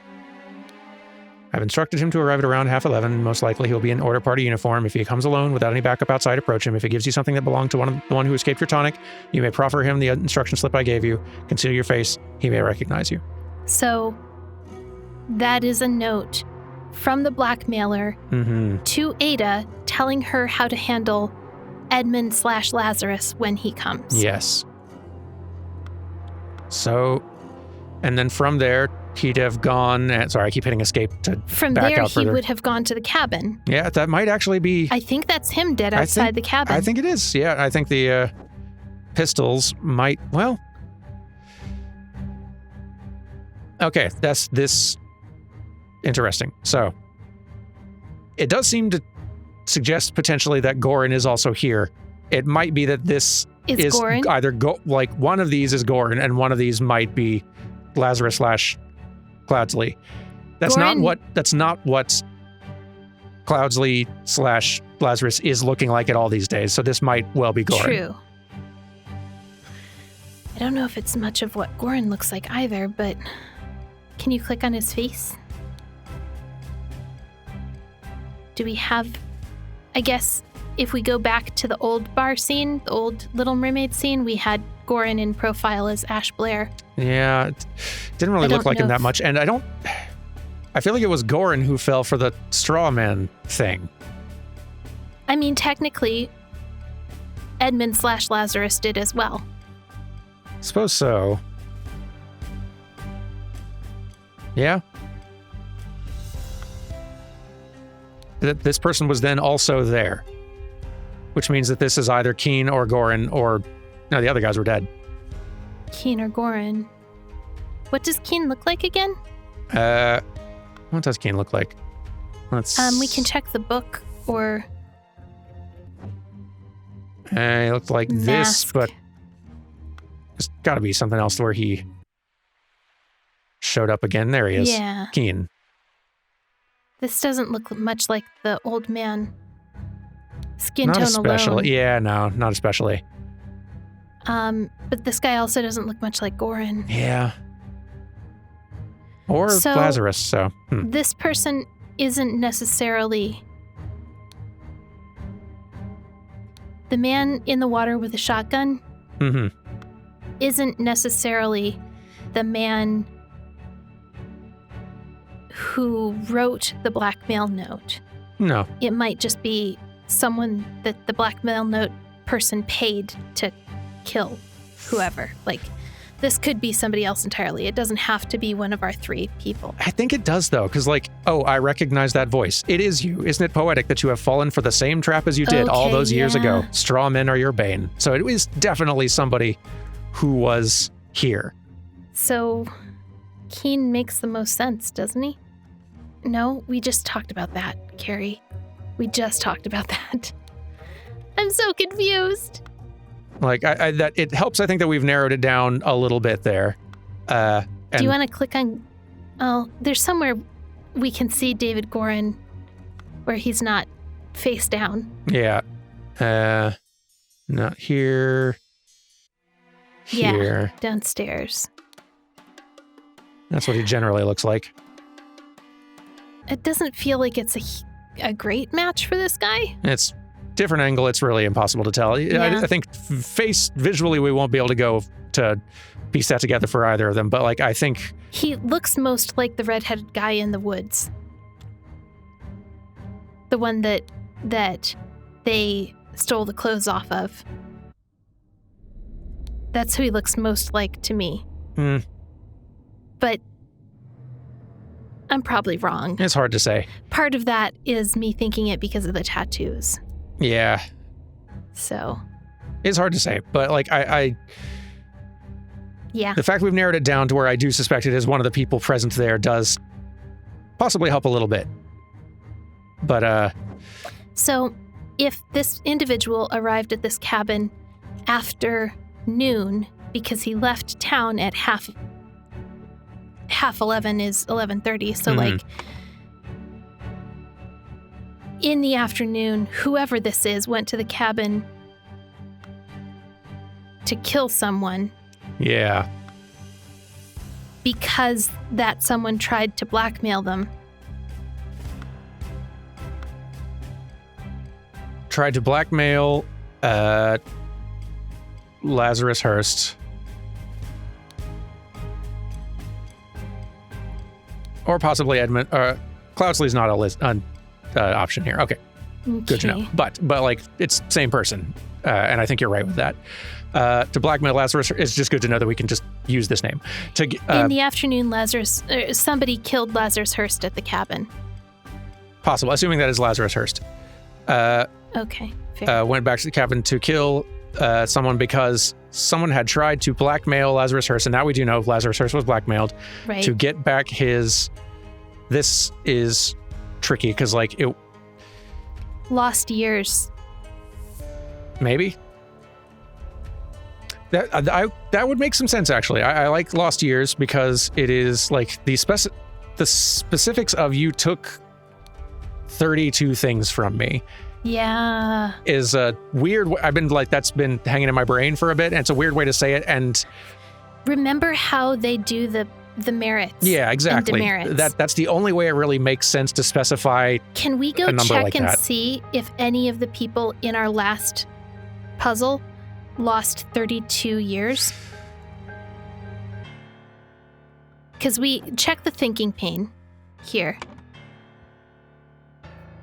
I've instructed him to arrive at around 11:30. Most likely he'll be in order party uniform. If he comes alone without any backup outside, approach him. If he gives you something that belonged to the one who escaped your tonic, you may proffer him the instruction slip I gave you. Conceal your face. He may recognize you. So that is a note from the blackmailer to Ada, telling her how to handle Edmund / Lazarus when he comes. Yes. So, and then from there, he'd have gone, sorry, I keep hitting escape to From back there, out further. he would have gone to the cabin. Yeah, that might actually be... I think that's him dead outside the cabin. I think it is. Yeah, I think the pistols might... Well... Okay, that's this... Interesting. So, it does seem to suggest potentially that Goran is also here. It might be that this is Goran? either... one of these is Goran, and one of these might be Lazarus / Cloudsley. That's Goran, not what Cloudsley / Lazarus is looking like at all these days. So this might well be Goran. True. I don't know if it's much of what Goran looks like either, but can you click on his face? Do we have... I guess if we go back to the old bar scene, the old Little Mermaid scene, we had Goran in profile as Ash Blair. Yeah, it didn't really look like him that much. And I feel like it was Goran who fell for the straw man thing. I mean, technically, Edmund / Lazarus did as well. Suppose so. Yeah. This person was then also there, which means that this is either Keen or Goran or... No, the other guys were dead. Keen or Goran. What does Keen look like again? What does Keen look like? We can check the book or... He looked like Mask. this, but there's got to be something else where he showed up again. There he is. Yeah. Keen. This doesn't look much like the old man. Skin Not tone especially. alone. Yeah, no, not especially. But this guy also doesn't look much like Goran. Yeah. Or Lazarus, so... This person isn't necessarily... The man in the water with a shotgun isn't necessarily the man who wrote the blackmail note. No. It might just be someone that the blackmail note person paid to kill whoever. Like, this could be somebody else entirely. It doesn't have to be one of our three people. I think it does, though, because, I recognize that voice. It is you. Isn't it poetic that you have fallen for the same trap as you did all those years ago? Straw men are your bane. So it is definitely somebody who was here. So, Keen makes the most sense, doesn't he? No, we just talked about that, Carrie. We just talked about that. I'm so confused. That it helps, I think, that we've narrowed it down a little bit there. Do you want to click on... Oh, there's somewhere we can see David Goran where he's not face down. Yeah. Not here. Here. Yeah, downstairs. That's what he generally looks like. It doesn't feel like it's a great match for this guy. It's different angle. It's really impossible to tell. Yeah. I think face visually we won't be able to go to piece that together for either of them. But I think he looks most like the redheaded guy in the woods, the one that they stole the clothes off of. That's who he looks most like to me. But I'm probably wrong. It's hard to say. Part of that is me thinking it because of the tattoos. Yeah. So. It's hard to say, but Yeah. The fact we've narrowed it down to where I do suspect it is one of the people present there does possibly help a little bit. But, So, if this individual arrived at this cabin after noon because he left town at half 11 is 11:30, so in the afternoon, whoever this is went to the cabin to kill someone. Yeah. Because that someone tried to blackmail them. Tried to blackmail Lazarus Hurst. Or possibly Edmund. Cloudsley's not an option here. Okay. Good to know. But it's same person. And I think you're right with that. To blackmail Lazarus, it's just good to know that we can just use this name. In the afternoon, somebody killed Lazarus Hurst at the cabin. Possible, assuming that is Lazarus Hurst. Okay, fair. Went back to the cabin to kill someone because someone had tried to blackmail Lazarus Hurst, and now we do know Lazarus Hurst was blackmailed to get back his... This is tricky because, like, it... Lost years. Maybe? That would make some sense, actually. I like lost years because it is, like, the specifics of you took 32 things from me. Yeah. Is a weird... I've been, like, that's been hanging in my brain for a bit, and it's a weird way to say it, and... Remember how they do the merits. Yeah, exactly. And demerits. That's the only way it really makes sense to specify. Can we go check and see if any of the people in our last puzzle lost 32 years? Because we check the thinking pane here.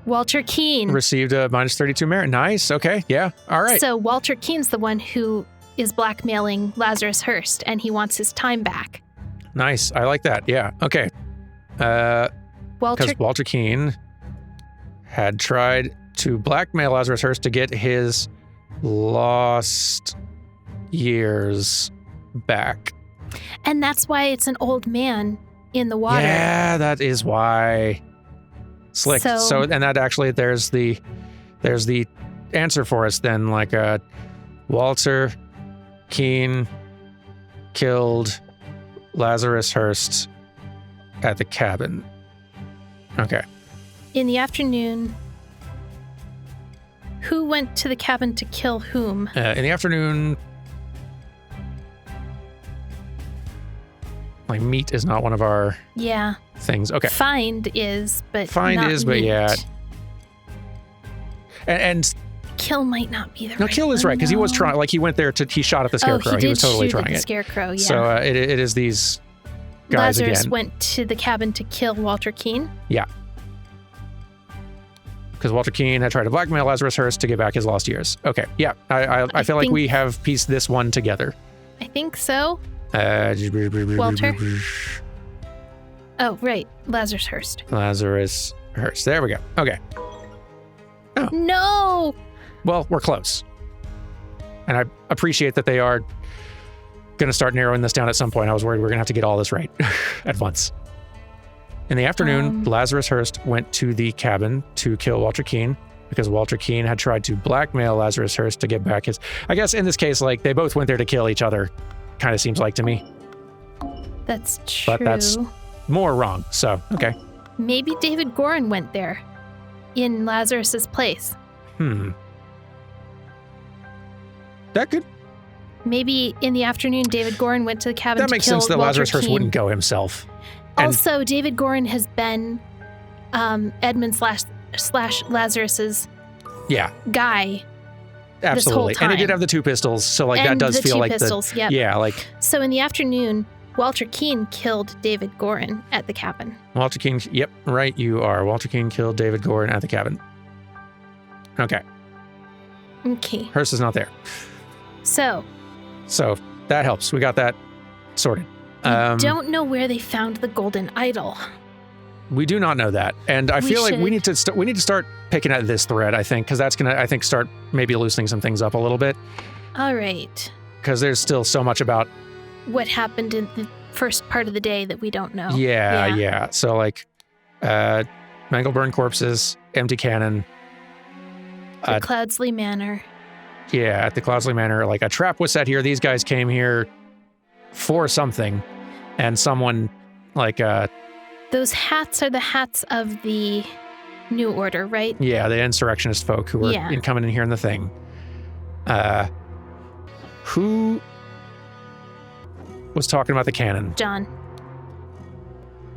Walter Keane received a -32 merit. Nice. Okay. Yeah. All right. So Walter Keane's the one who is blackmailing Lazarus Hurst, and he wants his time back. Nice. I like that. Yeah. Okay. Because Walter Keane had tried to blackmail Lazarus Hurst to get his lost years back. And that's why it's an old man in the water. Yeah, that is why. Slick. So and that actually, there's the answer for us then. Like, Walter Keane killed Lazarus Hurst at the cabin. Okay. In the afternoon, who went to the cabin to kill whom? In the afternoon, like, meat is not one of our things. Okay. Find is, but yeah. And kill might not be the right. No, kill is right because he was trying. Like, he went there he shot at the scarecrow. He was totally trying at the it. Scarecrow. Yeah. So it is these guys Lazarus again. went to the cabin to kill Walter Keane. Yeah. Because Walter Keane had tried to blackmail Lazarus Hurst to get back his lost years. Okay. Yeah. I feel like we have pieced this one together. I think so. Walter. Oh, right. Lazarus Hurst. Lazarus Hurst. There we go. Okay. Oh. No. Well, we're close. And I appreciate that they are going to start narrowing this down at some point. I was worried we were going to have to get all this right at once. In the afternoon, Lazarus Hurst went to the cabin to kill Walter Keane because Walter Keane had tried to blackmail Lazarus Hurst to get back his... I guess in this case, like, they both went there to kill each other, kind of seems like to me. That's true. But that's more wrong, so, okay. Maybe David Gorin went there in Lazarus's place. That could... Maybe in the afternoon, David Gorin went to the cabin to kill Walter Keane. That makes sense that Lazarus Hurst wouldn't go himself. Also, David Gorin has been Edmund slash Lazarus's guy. Absolutely. This whole time. And he did have the two pistols, so like that does feel like pistols, the... Yeah, like... So in the afternoon, Walter Keane killed David Gorin at the cabin. Walter Keane, yep, right, you are. Walter Keane killed David Gorin at the cabin. Okay. Hurst is not there. So that helps. We got that sorted. I don't know where they found the golden idol. We do not know that, and I feel like we need to start picking at this thread. I think because that's gonna start maybe loosening some things up a little bit. All right. Because there's still so much about what happened in the first part of the day that we don't know. Yeah. So like, mangled burned corpses, empty cannon. The Cloudsley Manor. Yeah, at the Cloudsley Manor, like a trap was set here. These guys came here for something, and someone like those hats are the hats of the New Order, right? Yeah, the insurrectionist folk who were coming in here in the thing. Who was talking about the cannon? John.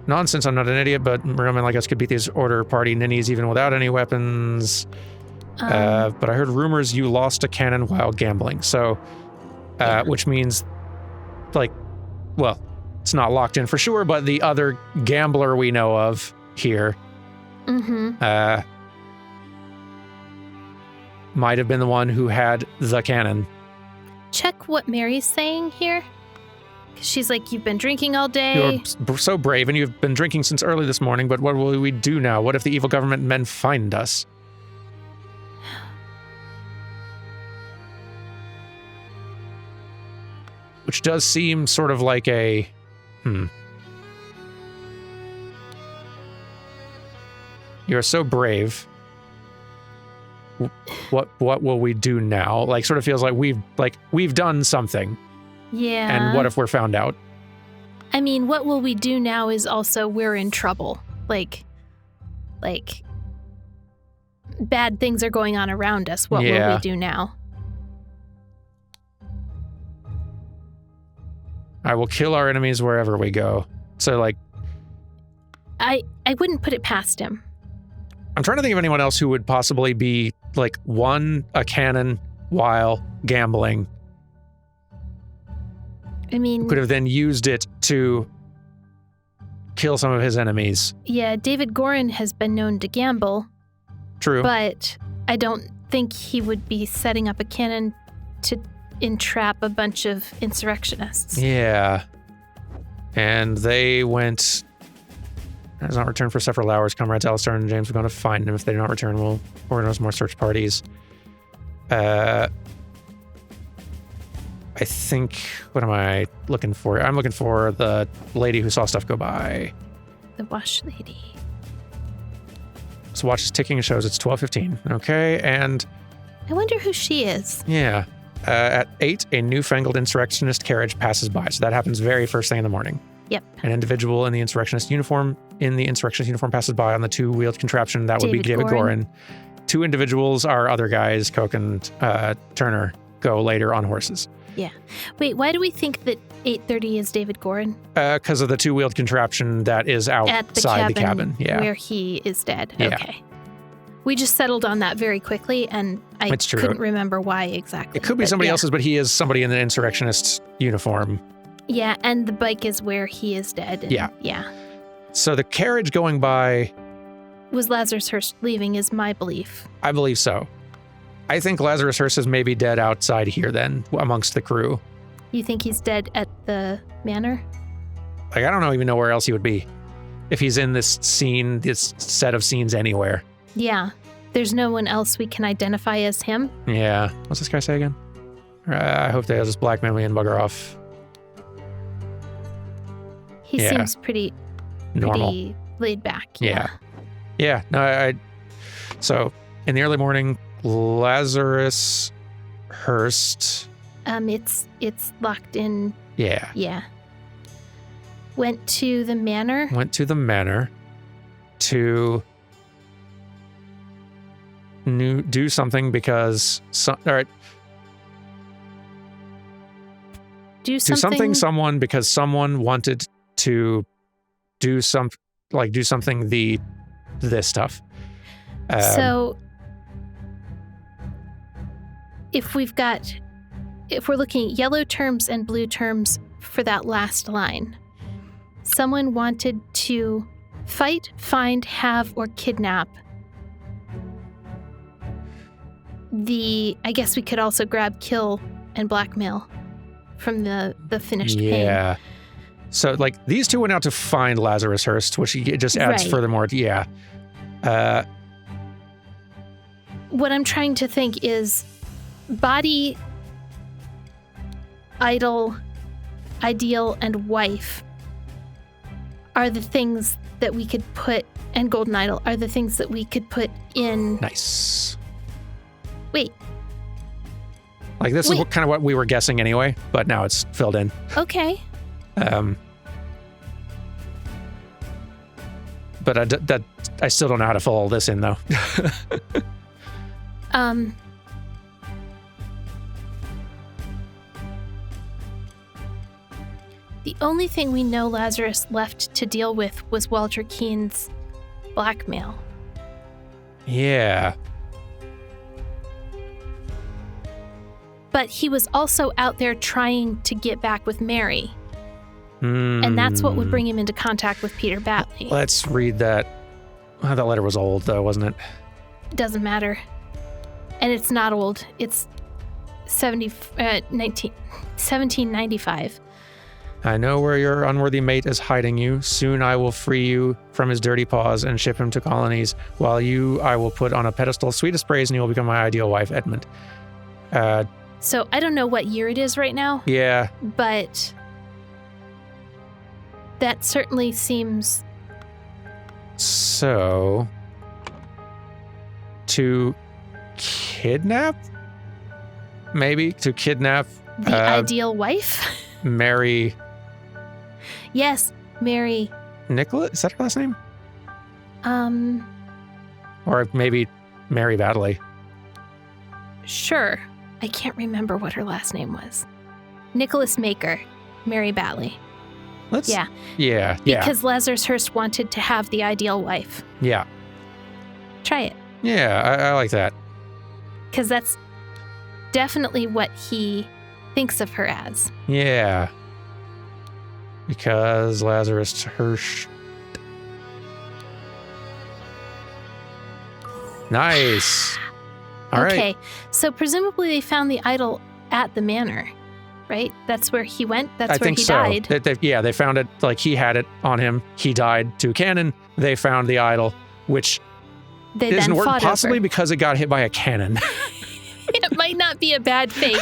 Nonsense, I'm not an idiot, but real men like us could beat these Order party ninnies even without any weapons. But I heard rumors you lost a cannon while gambling. So, which means, like, well, it's not locked in for sure, but the other gambler we know of here might have been the one who had the cannon. Check what Mary's saying here, She's like, you've been drinking all day. You're so brave, and you've been drinking since early this morning, but what will we do now? What if the evil government men find us? Which does seem sort of like a... You're so brave. What will we do now? Like, sort of feels like we've done something. Yeah. And what if we're found out? I mean, what will we do now is also we're in trouble. Like bad things are going on around us. What will we do now? I will kill our enemies wherever we go. So, like... I wouldn't put it past him. I'm trying to think of anyone else who would possibly be, like, a cannon while gambling. I mean... Could have then used it to kill some of his enemies. Yeah, David Gorin has been known to gamble. True. But I don't think he would be setting up a cannon to entrap a bunch of insurrectionists. Yeah. And they went... Has not returned for several hours. Comrades Alistair and James are going to find him. If they do not return, we'll organize more search parties. I think... What am I looking for? I'm looking for the lady who saw stuff go by. The wash lady. So watch is ticking and shows it's 12:15. Okay, and... I wonder who she is. Yeah. At 8, a newfangled insurrectionist carriage passes by. So that happens very first thing in the morning. Yep. An individual in the insurrectionist uniform passes by on the two-wheeled contraption. That would be David Gorin. 2 individuals are other guys, Coke and Turner, go later on horses. Yeah. Wait, why do we think that 8:30 is David Gorin? Because of the two-wheeled contraption that is outside the cabin. Yeah. Where he is dead. Yeah. Okay. We just settled on that very quickly, and I couldn't remember why exactly. It could be somebody else's, but he is somebody in the insurrectionist uniform. Yeah, and the bike is where he is dead. And yeah. So the carriage going by... Was Lazarus Hearst leaving is my belief. I believe so. I think Lazarus Hearst is maybe dead outside here then, amongst the crew. You think he's dead at the manor? Like, I don't even know where else he would be. If he's in this scene, this set of scenes anywhere. Yeah. There's no one else we can identify as him. Yeah. What's this guy say again? I hope they just blackmail me and bugger off. He seems pretty normal, laid back. Yeah. No, so in the early morning, Lazarus Hearst. It's locked in. Yeah. Yeah. Went to the manor to do something because someone because someone wanted to do something this stuff. So if we're looking at yellow terms and blue terms for that last line, someone wanted to fight, find, have, or kidnap I guess we could also grab, kill, and blackmail from the finished pane. Yeah. So, like, these two went out to find Lazarus Hearst, which just adds furthermore. Yeah. What I'm trying to think is body, idol, ideal, and wife are the things that we could put, and golden idol are the things that we could put in. Nice. Wait. Like, this is kind of what we were guessing anyway, but now it's filled in. Okay. But I still don't know how to fill all this in, though. The only thing we know Lazarus left to deal with was Walter Keene's blackmail. Yeah. But he was also out there trying to get back with Mary. And that's what would bring him into contact with Peter Batley. Let's read that. Oh, that letter was old, though, wasn't it? Doesn't matter. And it's not old. It's 1795. I know where your unworthy mate is hiding you. Soon I will free you from his dirty paws and ship him to colonies, while you I will put on a pedestal sweetest praise and you will become my ideal wife, Edmund. So I don't know what year it is right now. Yeah. But that certainly seems... So... To kidnap? Maybe? To kidnap... The ideal wife? Mary... Yes, Mary... Nicholas? Is that her last name? Or maybe Mary Baddeley. Sure. I can't remember what her last name was. Nicholas Maker, Mary Baddeley. Yeah. Because Lazarus Hearst wanted to have the ideal wife. Yeah. Try it. Yeah, I like that. Because that's definitely what he thinks of her as. Yeah. Because Lazarus Hearst. Nice. All right. Okay, so presumably they found the idol at the manor, right? That's where he went? That's where he died? They found it, like he had it on him. He died to cannon. They found the idol, which they isn't then working, possibly over. Because it got hit by a cannon. It might not be a bad fate.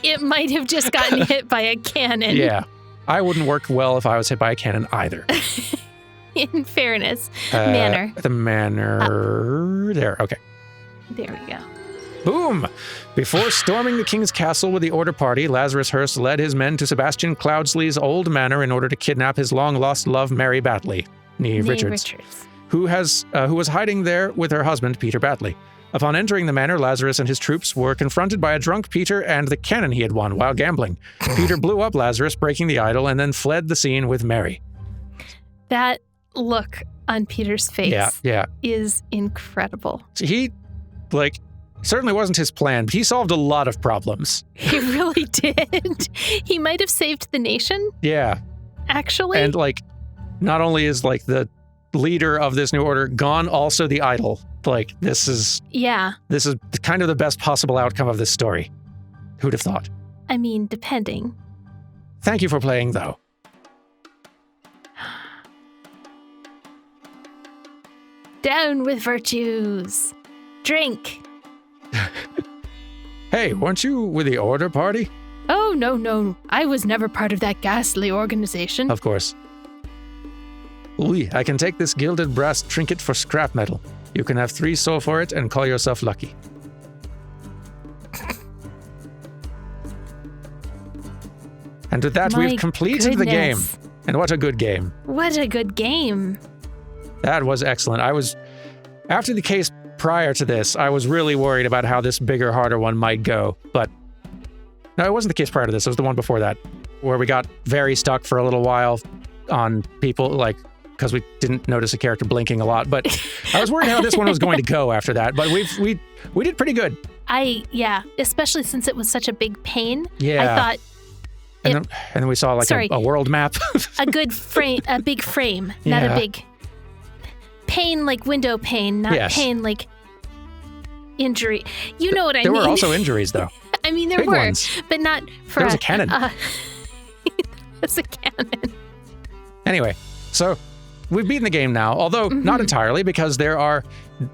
It might have just gotten hit by a cannon. Yeah. I wouldn't work well if I was hit by a cannon either. In fairness. Manor. The manor. There, okay. There we go. Boom! Before storming the king's castle with the order party, Lazarus Hearst led his men to Sebastian Cloudsley's old manor in order to kidnap his long-lost love, Mary Baddeley, née Richards, who was hiding there with her husband, Peter Baddeley. Upon entering the manor, Lazarus and his troops were confronted by a drunk Peter and the cannon he had won while gambling. Peter blew up Lazarus, breaking the idol, and then fled the scene with Mary. That look on Peter's face is incredible. He, certainly wasn't his plan, but he solved a lot of problems. He really did. He might have saved the nation. Yeah. Actually. And, not only is, the leader of this new order gone, also the idol. This is kind of the best possible outcome of this story. Who'd have thought? I mean, depending. Thank you for playing, though. Down with virtues. Drink. Hey, weren't you with the order party? Oh, no. I was never part of that ghastly organization. Of course. Oui, I can take this gilded brass trinket for scrap metal. You can have 3 soul for it and call yourself lucky. And with that, we've completed the game. And what a good game. What a good game. That was excellent. After the case prior to this, I was really worried about how this bigger, harder one might go. But no, it wasn't the case prior to this. It was the one before that, where we got very stuck for a little while on people, because we didn't notice a character blinking a lot. But I was worried how this one was going to go after that. But we did pretty good. Especially since it was such a big pain. Yeah. I thought. And then we saw a world map. A good frame, a big frame, not a big pain like window pain, not pain like injury. You know what I mean? There were also injuries, though. I mean, there big were, ones. but not for there was a cannon. It's a cannon. Anyway, so we've beaten the game now, although not entirely, because there are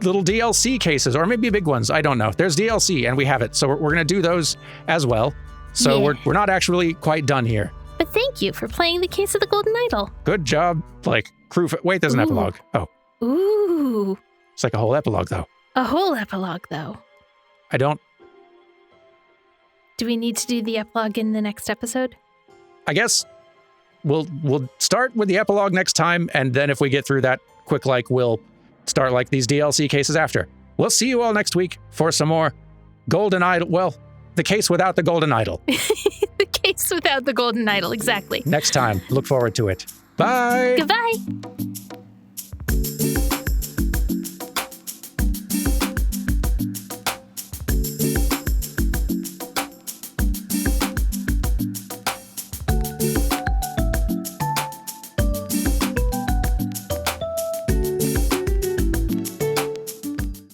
little DLC cases, or maybe big ones. I don't know. There's DLC, and we have it, so we're going to do those as well. So we're not actually quite done here. But thank you for playing the Case of the Golden Idol. Good job. Crew. Wait, there's an epilogue. Oh. Ooh. It's a whole epilogue, though. A whole epilogue, though. I don't. Do we need to do the epilogue in the next episode? I guess we'll start with the epilogue next time, and then if we get through that quick, we'll start these DLC cases after. We'll see you all next week for some more Golden Idol. Well, the case without the Golden Idol. The case without the Golden Idol, exactly. Next time. Look forward to it. Bye. Goodbye.